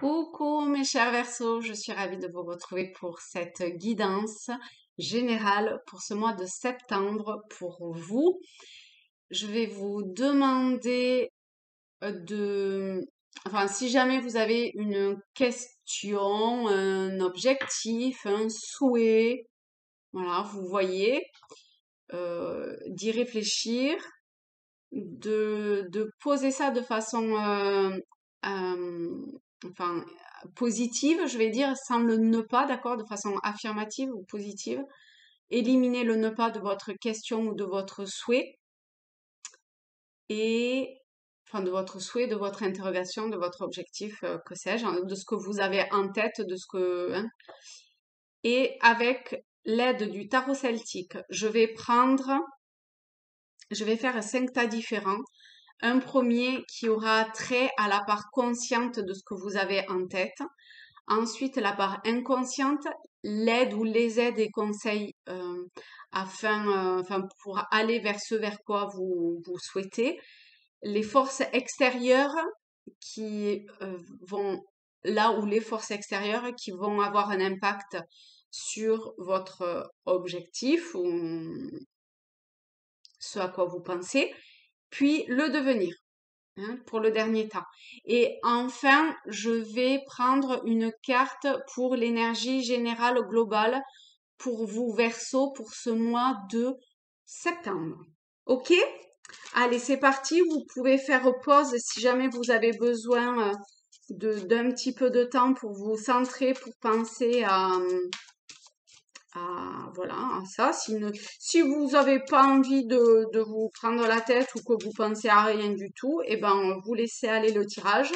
Coucou mes chers Verseaux, je suis ravie de vous retrouver pour cette guidance générale pour ce mois de septembre pour vous. Je vais vous demander si jamais vous avez une question, un objectif, un souhait, voilà, vous voyez, d'y réfléchir, de poser ça de façon enfin positive, je vais dire, sans le ne pas, d'accord, de façon affirmative ou positive. Éliminez le ne pas de votre question ou de votre souhait et enfin de votre souhait, de votre interrogation, de votre objectif, que sais-je, hein, de ce que vous avez en tête, de ce que hein. Et avec l'aide du tarot celtique, je vais faire 5 tas différents. Un premier qui aura trait à la part consciente de ce que vous avez en tête. Ensuite, la part inconsciente, l'aide ou les aides et conseils pour aller vers ce vers quoi vous souhaitez. Les forces extérieures qui vont là où les forces extérieures qui vont avoir un impact sur votre objectif ou ce à quoi vous pensez, puis le devenir. Pour le dernier tas. Et enfin, je vais prendre une carte pour l'énergie générale globale pour vous Verseau pour ce mois de septembre. Ok? Allez, c'est parti. Vous pouvez faire pause si jamais vous avez besoin d'un petit peu de temps pour vous centrer, pour penser voilà, à ça. Si vous n'avez pas envie de vous prendre la tête ou que vous pensez à rien du tout, eh ben, vous laissez aller le tirage.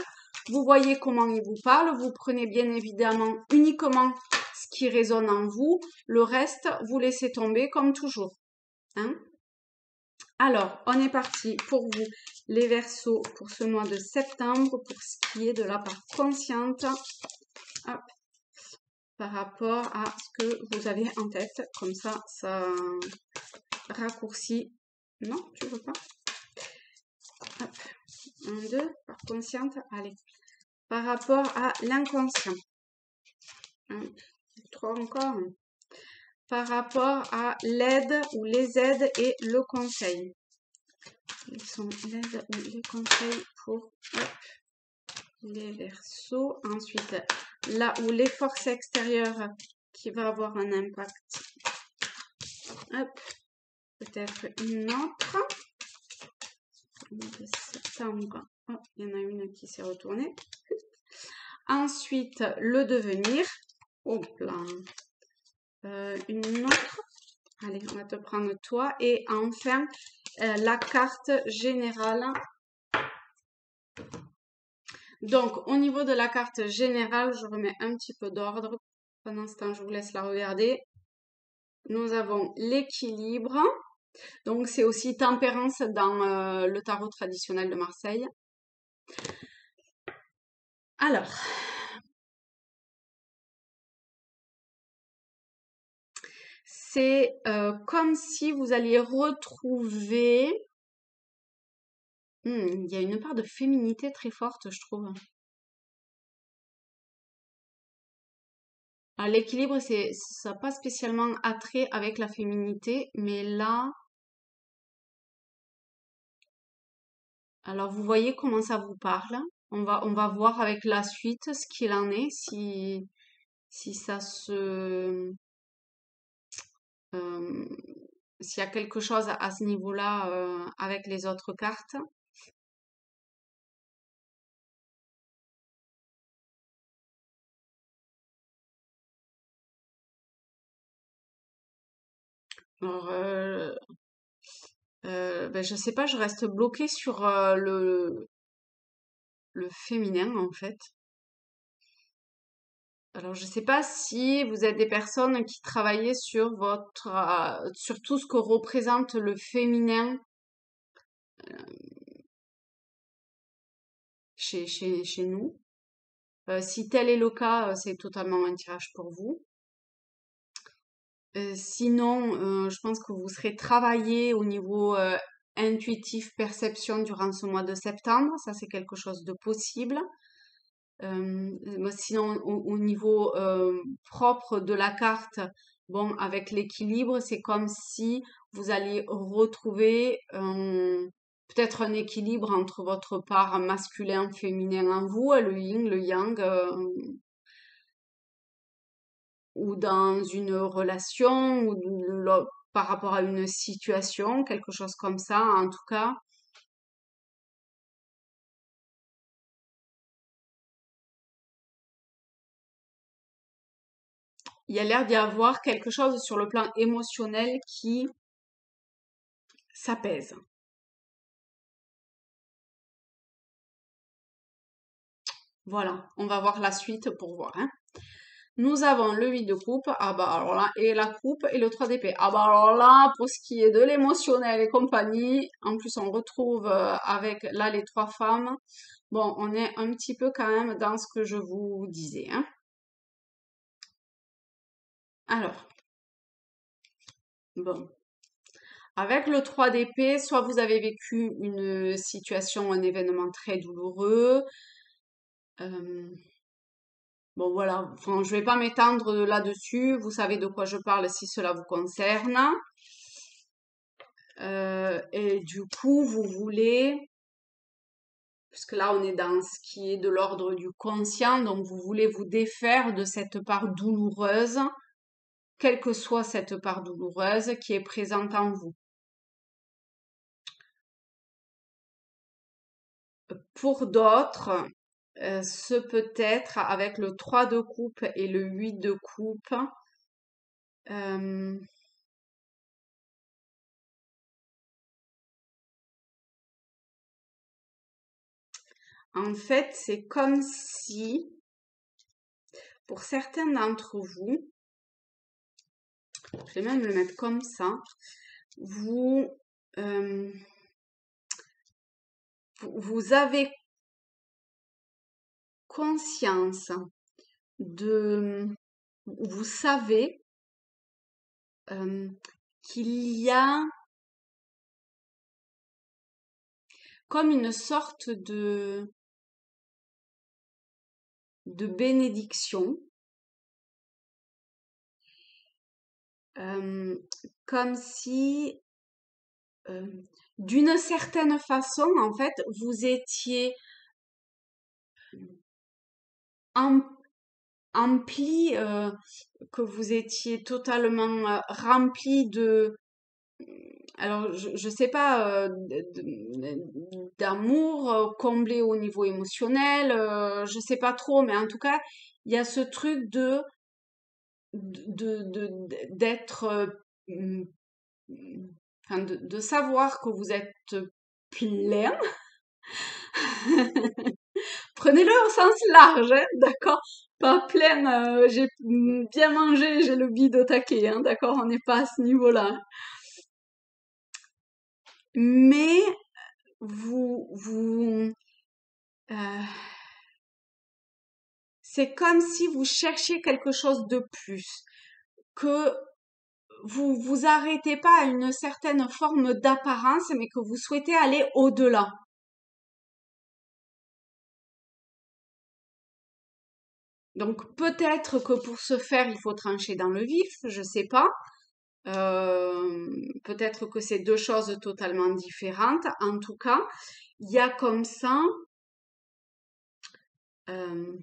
Vous voyez comment il vous parle. Vous prenez bien évidemment uniquement ce qui résonne en vous. Le reste, vous laissez tomber comme toujours. Hein? Alors, on est parti pour vous, les Verseaux, pour ce mois de septembre, pour ce qui est de la part consciente. Hop. Par rapport à ce que vous avez en tête. Comme ça raccourcit. Non, tu veux pas? Hop. 1, 2, par consciente. Allez. Par rapport à l'inconscient. 3 encore. Par rapport à l'aide ou les aides et le conseil. Quels sont l'aide ou les conseils pour les Verseaux? Ensuite, là où les forces extérieures qui va avoir un impact. Hop. Peut-être une autre. De septembre. Oh, il y en a une qui s'est retournée. Ensuite, le devenir. Hop là. Une autre. Allez, on va te prendre toi. Et enfin, la carte générale. Donc, au niveau de la carte générale, je remets un petit peu d'ordre. Pendant ce temps, je vous laisse la regarder. Nous avons l'équilibre. Donc, c'est aussi tempérance dans le tarot traditionnel de Marseille. Alors, c'est comme si vous alliez retrouver... il y a une part de féminité très forte, je trouve. L'équilibre, ça n'a pas spécialement attrait avec la féminité, mais là... Alors, vous voyez comment ça vous parle. On va voir avec la suite ce qu'il en est, si ça se... s'il y a quelque chose à ce niveau-là avec les autres cartes. Alors, je sais pas, je reste bloquée sur le féminin en fait. Alors, je sais pas si vous êtes des personnes qui travaillez sur sur tout ce que représente le féminin chez nous. Si tel est le cas, c'est totalement un tirage pour vous. Sinon, je pense que vous serez travaillé au niveau intuitif, perception durant ce mois de septembre. Ça, c'est quelque chose de possible. Sinon, au niveau propre de la carte, bon, avec l'équilibre, c'est comme si vous alliez retrouver peut-être un équilibre entre votre part masculin, féminin en vous, le yin, le yang, ou dans une relation, ou par rapport à une situation, quelque chose comme ça, en tout cas. Il y a l'air d'y avoir quelque chose sur le plan émotionnel qui s'apaise. Voilà, on va voir la suite pour voir, hein. Nous avons le 8 de coupe, ah bah alors là, et la coupe et le 3 d'épée. Ah bah alors là, pour ce qui est de l'émotionnel et compagnie, en plus on retrouve avec là les trois femmes. Bon, on est un petit peu quand même dans ce que je vous disais, hein. Alors, bon. Avec le 3 d'épée, soit vous avez vécu une situation, un événement très douloureux. Bon voilà, enfin, je vais pas m'étendre là-dessus. Vous savez de quoi je parle si cela vous concerne. Et du coup, vous voulez, puisque là on est dans ce qui est de l'ordre du conscient, donc vous voulez vous défaire de cette part douloureuse, quelle que soit cette part douloureuse qui est présente en vous. Pour d'autres, ce peut être avec le 3 de coupe et le 8 de coupe. euh, En fait, c'est comme si, pour certains d'entre vous, je vais même le mettre comme ça, vous, euh, vous avez conscience de, vous savez euh, qu'il y a comme une sorte de bénédiction, euh, comme si euh, d'une certaine façon, en fait, vous étiez em- empli, que vous étiez totalement rempli de, alors je sais pas, d'amour comblé au niveau émotionnel, je sais pas trop, mais en tout cas, il y a ce truc d'être, mm, enfin, de savoir que vous êtes plein. Prenez-le au sens large, hein, d'accord? Pas pleine, j'ai bien mangé, j'ai le bide au taquet, hein, d'accord? On n'est pas à ce niveau-là. Mais vous, c'est comme si vous cherchiez quelque chose de plus, que vous vous arrêtez pas à une certaine forme d'apparence, mais que vous souhaitez aller au-delà. Donc peut-être que pour ce faire, il faut trancher dans le vif, je sais pas. Peut-être que c'est deux choses totalement différentes. En tout cas, il y a comme ça euh,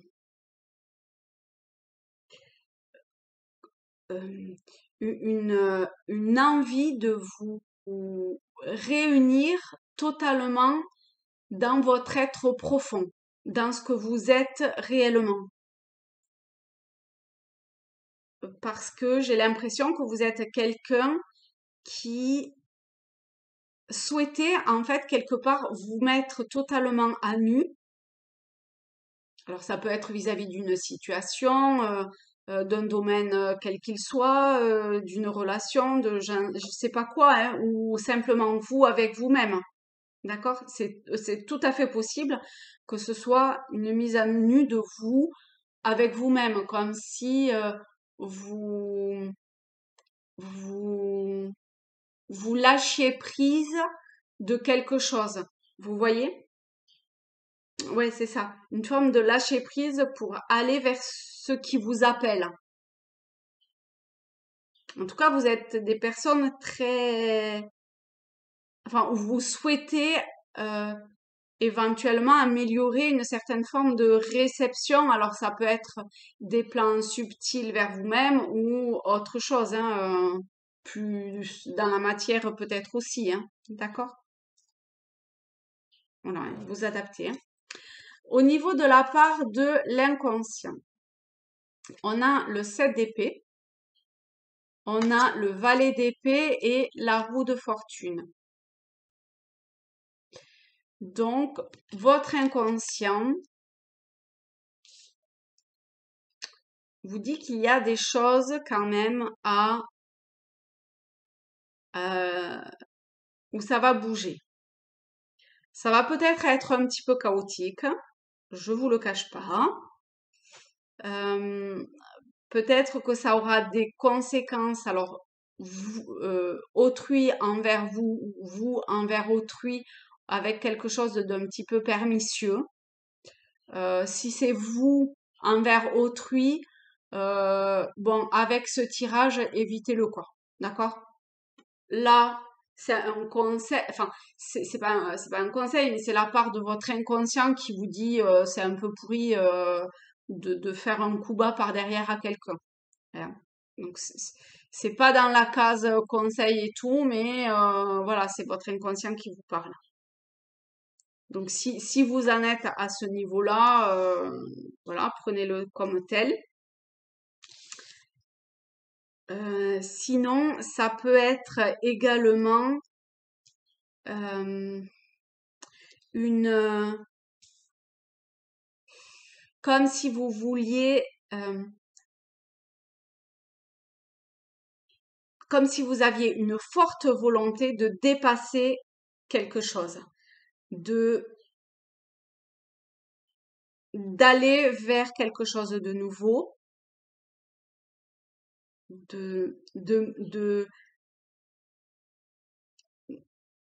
euh, une envie de vous réunir totalement dans votre être profond, dans ce que vous êtes réellement. Parce que j'ai l'impression que vous êtes quelqu'un qui souhaitait en fait quelque part vous mettre totalement à nu. Alors ça peut être vis-à-vis d'une situation, d'un domaine quel qu'il soit, d'une relation, de je sais pas quoi, hein, ou simplement vous avec vous-même. D'accord? C'est tout à fait possible que ce soit une mise à nu de vous avec vous-même, comme si vous, vous, vous lâchiez prise de quelque chose. Vous voyez? Ouais, c'est ça. Une forme de lâcher prise pour aller vers ce qui vous appelle. En tout cas, vous êtes des personnes très, enfin, où vous souhaitez euh, éventuellement améliorer une certaine forme de réception. Alors, ça peut être des plans subtils vers vous-même ou autre chose, hein, plus dans la matière peut-être aussi, hein. D'accord? Voilà, vous adaptez, hein. Au niveau de la part de l'inconscient, on a le 7 d'épée, on a le valet d'épée et la roue de fortune. Donc, votre inconscient vous dit qu'il y a des choses quand même euh, où ça va bouger. Ça va peut-être être un petit peu chaotique, je vous le cache pas. Euh, Peut-être que ça aura des conséquences, alors autrui envers vous, vous envers autrui, avec quelque chose d'un petit peu pernicieux. Si c'est vous envers autrui, bon, avec ce tirage, évitez-le quoi. D'accord? Là, c'est un conseil, enfin, c'est pas un conseil, mais c'est la part de votre inconscient qui vous dit c'est un peu pourri de faire un coup bas par derrière à quelqu'un. Voilà. Donc, c'est pas dans la case conseil et tout, mais voilà, c'est votre inconscient qui vous parle. Donc, si vous en êtes à ce niveau-là, voilà, prenez-le comme tel. Sinon, ça peut être également euh, une, comme si vous vouliez, euh, comme si vous aviez une forte volonté de dépasser quelque chose, de d'aller vers quelque chose de nouveau, de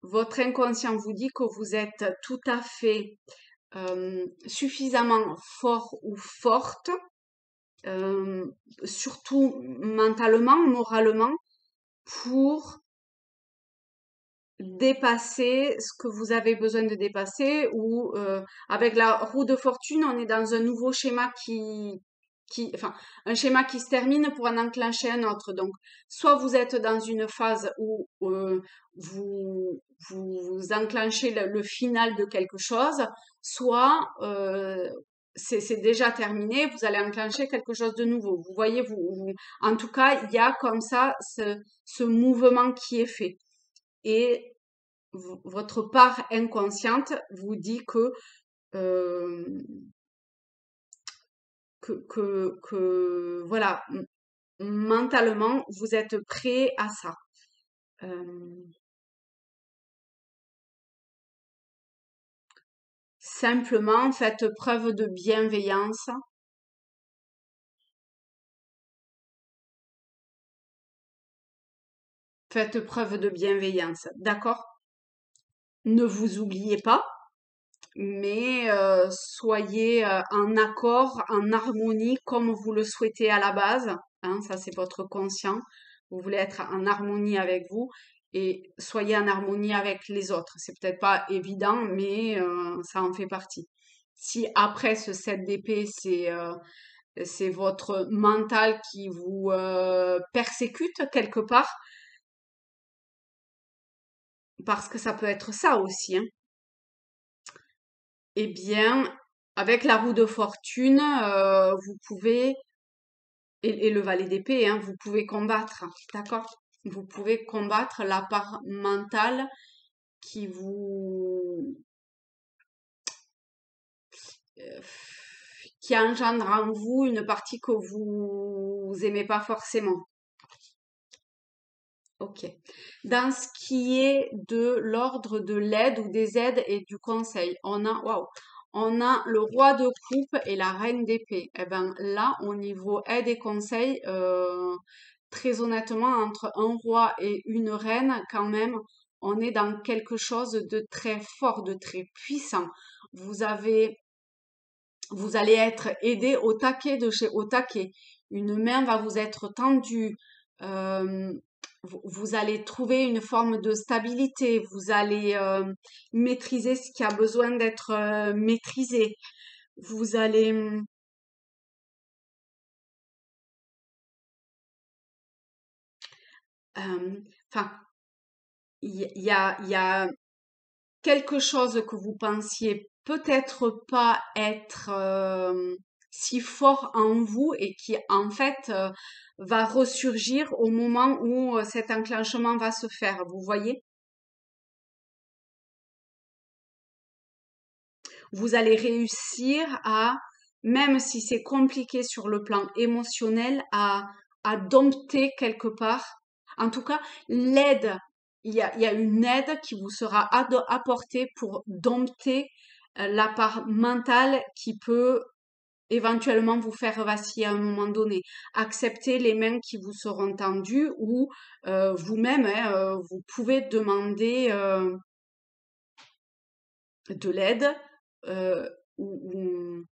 votre inconscient vous dit que vous êtes tout à fait suffisamment fort ou forte, euh, surtout mentalement, moralement, pour dépasser ce que vous avez besoin de dépasser ou avec la roue de fortune, on est dans un nouveau schéma enfin, un schéma qui se termine pour en enclencher un autre. Donc, soit vous êtes dans une phase où vous enclenchez le final de quelque chose, soit c'est déjà terminé, vous allez enclencher quelque chose de nouveau. Vous voyez, en tout cas, il y a comme ça ce mouvement qui est fait. Et votre part inconsciente vous dit euh, que voilà, mentalement, vous êtes prêt à ça. Euh, Simplement, faites preuve de bienveillance. Faites preuve de bienveillance, d'accord? Ne vous oubliez pas, mais soyez en accord, en harmonie comme vous le souhaitez à la base. Hein, ça, c'est votre conscient. Vous voulez être en harmonie avec vous et soyez en harmonie avec les autres. C'est peut-être pas évident, mais ça en fait partie. Si après ce 7 d'épée, c'est votre mental qui vous persécute quelque part, parce que ça peut être ça aussi, hein. Eh bien, avec la roue de fortune, vous pouvez, et le valet d'épée, hein, vous pouvez combattre, d'accord? Vous pouvez combattre la part mentale qui euh, qui engendre en vous une partie que vous aimez pas forcément. Ok. Dans ce qui est de l'ordre de l'aide ou des aides et du conseil, waouh, on a le roi de coupe et la reine d'épée. Eh ben là, au niveau aide et conseil, très honnêtement, entre un roi et une reine, quand même, on est dans quelque chose de très fort, de très puissant. vous avez, vous allez être aidé au taquet de chez au taquet. Une main va vous être tendue. euh, vous allez trouver une forme de stabilité. Vous allez maîtriser ce qui a besoin d'être maîtrisé. Vous allez, enfin, il y a quelque chose que vous pensiez peut-être pas être si fort en vous et qui en fait va ressurgir au moment où cet enclenchement va se faire. Vous voyez? Vous allez réussir à, même si c'est compliqué sur le plan émotionnel, à dompter quelque part. En tout cas, l'aide, il y a une aide qui vous sera apportée pour dompter la part mentale qui peut éventuellement vous faire vaciller à un moment donné. Accepter les mains qui vous seront tendues ou vous-même, hein, vous pouvez demander de l'aide euh, ou,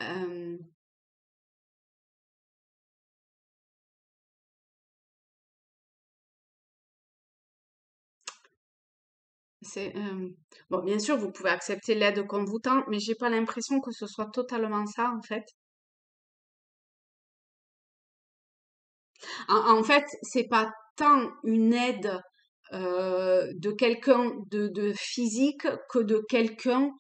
euh, c'est bon, bien sûr, vous pouvez accepter l'aide qu'on vous tend, mais j'ai pas l'impression que ce soit totalement ça en fait. En fait, c'est pas tant une aide de quelqu'un de physique que de quelqu'un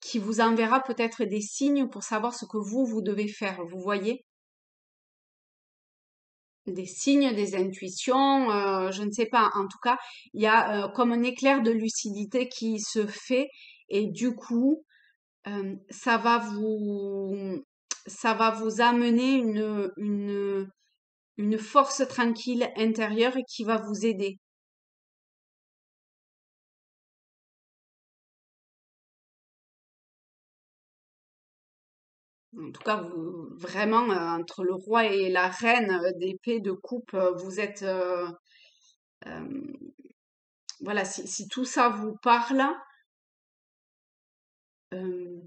qui vous enverra peut-être des signes pour savoir ce que vous devez faire. Vous voyez? Des signes, des intuitions, je ne sais pas. En tout cas, il y a comme un éclair de lucidité qui se fait et du coup, ça va vous amener une force tranquille intérieure qui va vous aider. En tout cas, vous, vraiment, entre le roi et la reine d'épée de coupe, vous êtes, voilà, si tout ça vous parle, euh,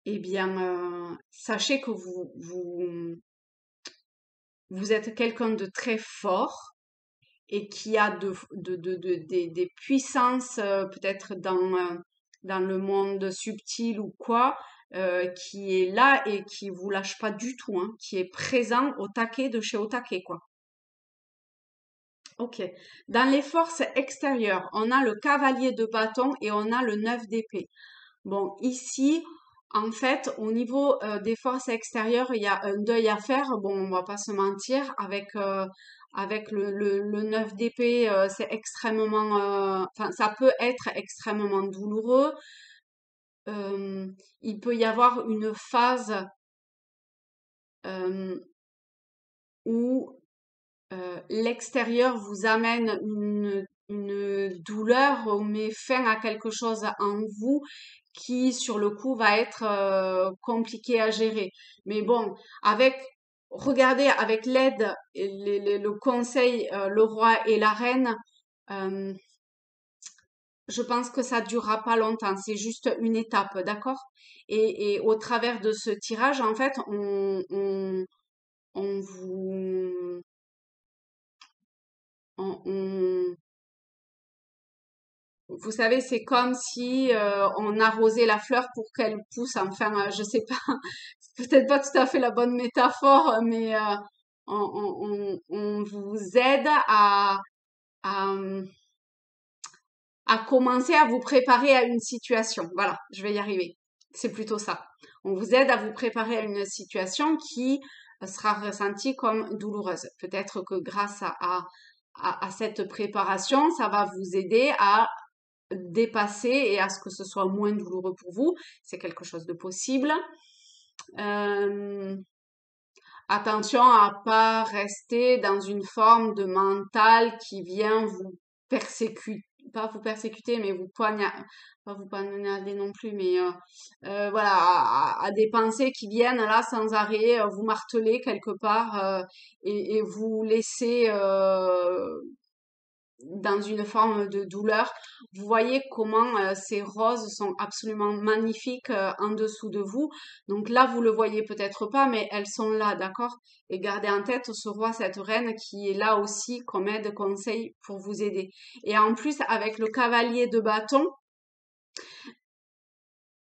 eh bien, sachez que vous êtes quelqu'un de très fort et qui a des puissances peut-être dans le monde subtil ou quoi, qui est là et qui vous lâche pas du tout, hein, qui est présent au taquet de chez au taquet, quoi. Ok. Dans les forces extérieures, on a le cavalier de bâton et on a le 9 d'épée. Bon, ici, en fait, au niveau des forces extérieures, il y a un deuil à faire. Bon, on va pas se mentir, avec le 9 d'épée, c'est extrêmement, enfin, ça peut être extrêmement douloureux. Il peut y avoir une phase euh, où l'extérieur vous amène une douleur ou met fin à quelque chose en vous qui, sur le coup, va être compliqué à gérer. Mais bon, regardez, avec l'aide, et le conseil, le roi et la reine, euh, je pense que ça durera pas longtemps. C'est juste une étape, d'accord? Et au travers de ce tirage, en fait, on vous, on, vous savez, c'est comme si on arrosait la fleur pour qu'elle pousse. Enfin, je sais pas, c'est peut-être pas tout à fait la bonne métaphore, mais on vous aide à, à commencer à vous préparer à une situation. Voilà, je vais y arriver. C'est plutôt ça. On vous aide à vous préparer à une situation qui sera ressentie comme douloureuse. Peut-être que grâce à cette préparation, ça va vous aider à dépasser et à ce que ce soit moins douloureux pour vous. C'est quelque chose de possible. Euh, Attention à pas rester dans une forme de mental qui vient vous persécuter, pas vous persécuter, mais pas vous poignarder non plus, mais voilà, à des pensées qui viennent là sans arrêt, vous marteler quelque part et vous laisser dans une forme de douleur. Vous voyez comment ces roses sont absolument magnifiques en dessous de vous. Donc là, vous le voyez peut-être pas, mais elles sont là, d'accord? Et gardez en tête ce roi, cette reine qui est là aussi comme aide, conseil pour vous aider. Et en plus, avec le cavalier de bâton,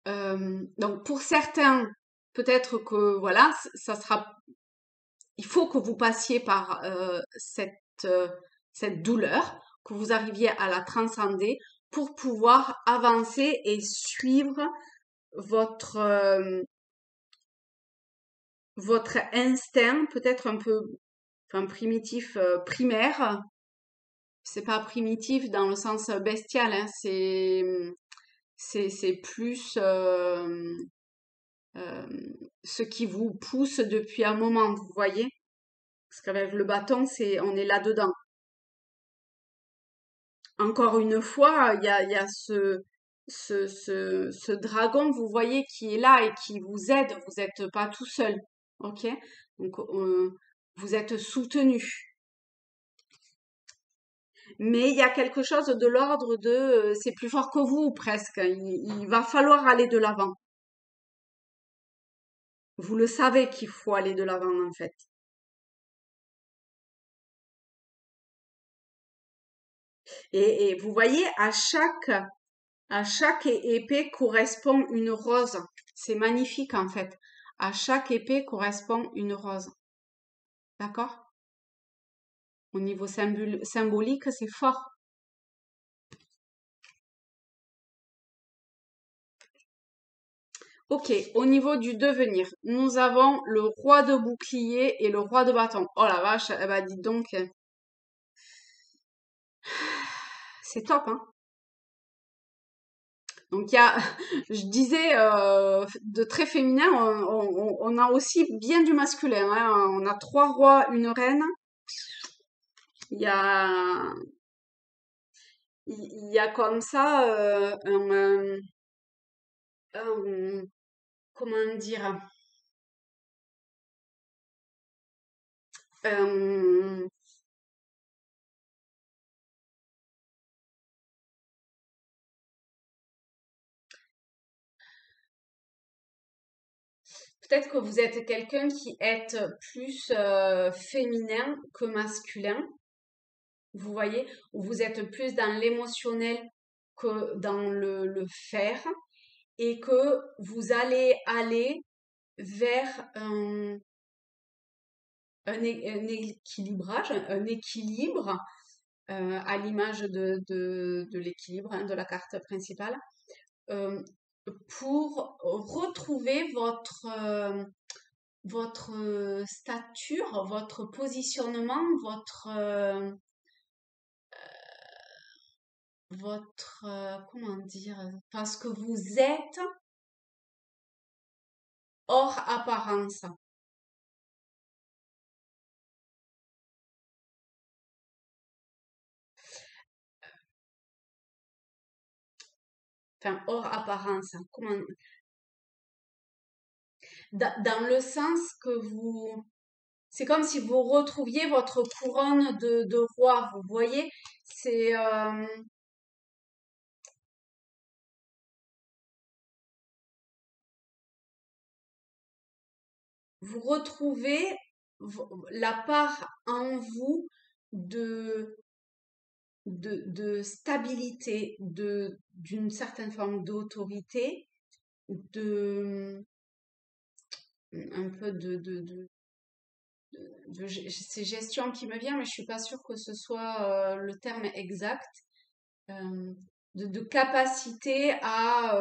donc pour certains, peut-être que voilà, ça sera, il faut que vous passiez par euh, cette douleur, que vous arriviez à la transcender pour pouvoir avancer et suivre votre votre instinct, peut-être un peu, enfin primitif, primaire. C'est pas primitif dans le sens bestial, hein, c'est plus euh, ce qui vous pousse depuis un moment, vous voyez? Parce qu'avec le bâton, on est là-dedans. Encore une fois, il y a ce dragon, vous voyez, qui est là et qui vous aide. Vous n'êtes pas tout seul, ok? Donc, vous êtes soutenu. Mais il y a quelque chose de l'ordre de, c'est plus fort que vous, presque. Il va falloir aller de l'avant. Vous le savez qu'il faut aller de l'avant, en fait. Et vous voyez, à chaque épée correspond une rose. C'est magnifique en fait. À chaque épée correspond une rose. D'accord? Au niveau symbolique, c'est fort. Ok, au niveau du devenir, nous avons le roi de bouclier et le roi de bâton. Oh la vache, eh ben dites donc, c'est top, hein? Donc il y a, je disais, de très féminin, on a aussi bien du masculin, hein. On a trois rois, une reine. Il y a, il y a comme ça un- comment dire, un- peut-être que vous êtes quelqu'un qui est plus féminin que masculin, vous voyez, ou vous êtes plus dans l'émotionnel que dans le faire, et que vous allez aller vers un équilibrage, un équilibre à l'image de l'équilibre hein, de la carte principale, euh, pour retrouver votre stature, votre positionnement, comment dire, parce que vous êtes hors apparence, enfin hors apparence, dans le sens que c'est comme si vous retrouviez votre couronne de roi, vous voyez, c'est, vous retrouvez la part en vous de, de stabilité, d'une certaine forme d'autorité, de, un peu c'est gestion qui me vient, mais je suis pas sûre que ce soit le terme exact, euh, de capacité à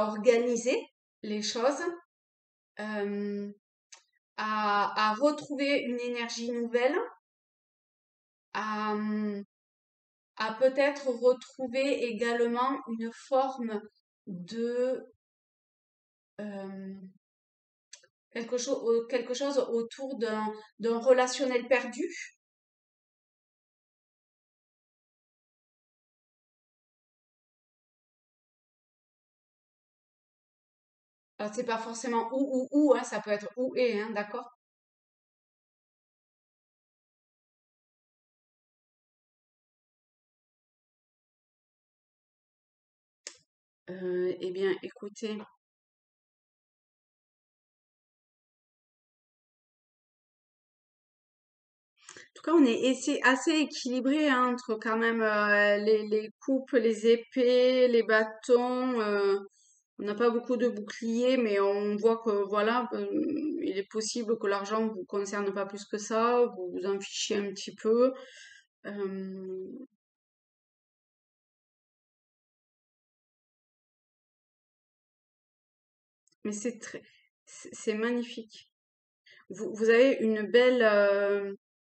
organiser les choses, euh, à retrouver une énergie nouvelle, à, à peut-être retrouver également une forme de quelque chose autour d'un relationnel perdu. Alors, c'est pas forcément ou, hein, ça peut être ou et, hein, d'accord? Eh bien, écoutez, en tout cas, on est assez équilibré hein, entre quand même les coupes, les épées, les bâtons. On n'a pas beaucoup de boucliers, mais on voit que voilà, il est possible que l'argent vous concerne pas plus que ça, vous vous en fichez un petit peu. Euh, mais c'est magnifique. Vous avez une belle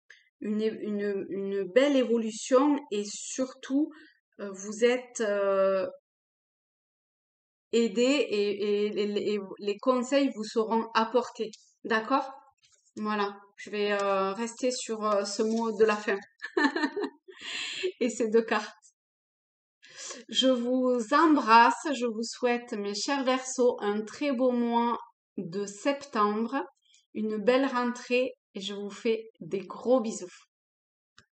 évolution et surtout, vous êtes aidé et les conseils vous seront apportés. D'accord? Voilà. Je vais rester sur ce mot de la fin et ces deux cartes. Je vous embrasse, je vous souhaite, mes chers Verseaux, un très beau mois de septembre, une belle rentrée et je vous fais des gros bisous.